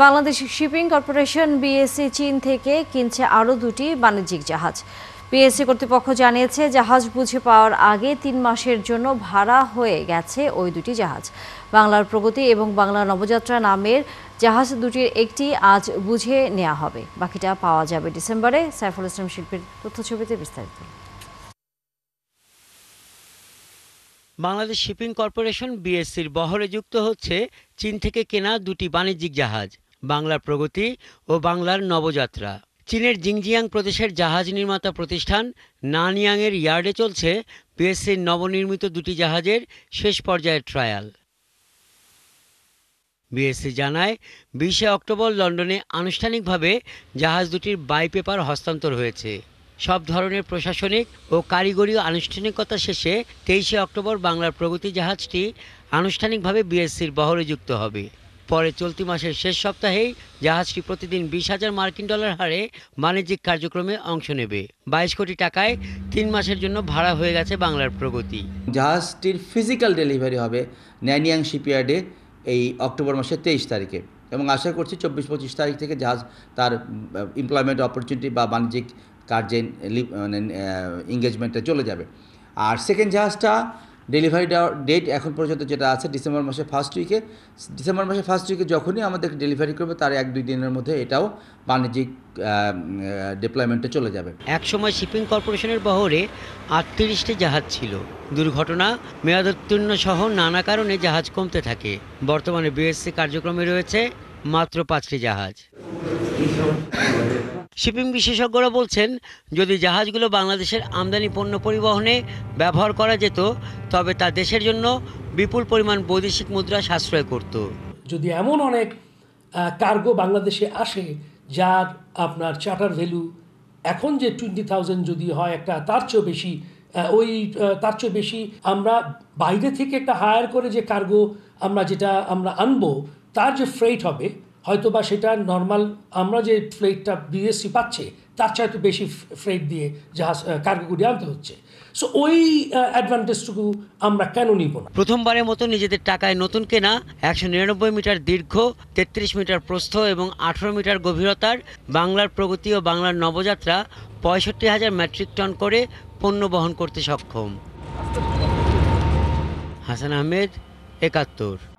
Bangladesh shipping corporation BSc চীন থেকে কিনছে আরও দুটি বাণিজ্যিক জাহাজ। বিএসসি কর্তৃপক্ষ জানিয়েছে জাহাজ বুঝে পাওয়ার আগে ৩ মাসের জন্য ভাড়া হয়ে গেছে ওই দুটি জাহাজ। বাংলার প্রগতি এবং বাংলা নবযাত্রা নামের জাহাজ দুটির একটি আজ বুঝে নেওয়া হবে, বাকিটা পাওয়া যাবে ডিসেম্বরে। সাইফুল ইসলাম শিল্পীর তথ্যছবিতে বিস্তারিত। বাংলাদেশ শিপিং কর্পোরেশন বিএসসির বহরে যুক্ত হচ্ছে চীন থেকে কেনা দুটি বাণিজ্যিক জাহাজ, বাংলার প্রগতি ও বাংলার নবযাত্রা। চীনের জিংজিয়াং প্রদেশের জাহাজ নির্মাতা প্রতিষ্ঠান নানইয়াংয়ের ইয়ার্ডে চলছে বিএসসির নবনির্মিত দুটি জাহাজের শেষ পর্যায়ের ট্রায়াল। বিএসসি জানায় ২০ অক্টোবর লন্ডনে আনুষ্ঠানিকভাবে জাহাজ দুটির বাই পেপার হস্তান্তর হয়েছে। সব ধরনের প্রশাসনিক ও কারিগরি আনুষ্ঠানিকতা শেষে ২৩ অক্টোবর বাংলার প্রগতি জাহাজটি আনুষ্ঠানিকভাবে বিএসসির বহরে যুক্ত হবে। পরে চলতি মাসের শেষ সপ্তাহেই জাহাজটি প্রতিদিন ২০,০০০ মার্কিন ডলার হারে বাণিজ্যিক কার্যক্রমে অংশ নেবে। ২২ কোটি টাকায় ৩ মাসের জন্য ভাড়া হয়ে গেছে বাংলার প্রগতি। জাহাজটির ফিজিক্যাল ডেলিভারি হবে নানইয়াং শিপইয়ার্ডে এই অক্টোবর মাসের ২৩ তারিখে, এবং আশা করছি ২৪-২৫ তারিখ থেকে জাহাজ তার এমপ্লয়মেন্ট অপরচুনিটি বা বাণিজ্যিক কার্যে এঙ্গেজমেন্টে চলে যাবে। আর সেকেন্ড জাহাজটা ডেলিভারি ডেট এখন পর্যন্ত যেটা আছে ডিসেম্বর মাসের ফার্স্ট উইকে যখনই আমাদের ডেলিভারি করবে তার ১-২ দিনের মধ্যে এটাও বাণিজ্যিক ডিপ্লয়মেন্টে চলে যাবে। একসময় শিপিং কর্পোরেশনের বহরে ৩৮টি জাহাজ ছিল। দুর্ঘটনা, মেয়াদোত্তীর্ণ সহ নানা কারণে জাহাজ কমতে থাকে। বর্তমানে বিএসসি কার্যক্রমে রয়েছে মাত্র ৫টি জাহাজ। শিপিং বিশেষজ্ঞরা বলছেন, যদি জাহাজগুলো বাংলাদেশের আমদানি পণ্য পরিবহনে ব্যবহার করা যেত তবে তা দেশের জন্য বিপুল পরিমাণ বৈদেশিক মুদ্রা সাশ্রয় করত। যদি এমন অনেক কার্গো বাংলাদেশে আসে যার আপনার চার্টার ভ্যালু এখন যে 20,000 যদি হয় একটা তার চেয়েও বেশি আমরা বাইরে থেকে একটা হায়ার করে যে কার্গো আমরা আনবো তার যে ফ্রেট হবে হয়তো বা সেটা নর্মাল আমরা যে ফ্রেটটা বিএসসি পাচ্ছে তার চাইতে বেশি ফ্রেট দিয়ে জাহাজ কার্গোগুলি আনতে হচ্ছে। সো ওই অ্যাডভান্টেজটুকু আমরা কেন নিব না? প্রথমবারের মতো নিজেদের টাকায় নতুন কেনা ১৯৯ মিটার দীর্ঘ, ৩৩ মিটার প্রস্থ এবং ১৮ মিটার গভীরতার বাংলার প্রগতি ও বাংলার নবযাত্রা ৬৫,০০০ মেট্রিক টন করে পণ্য বহন করতে সক্ষম। হাসান আহমেদ, ৭১।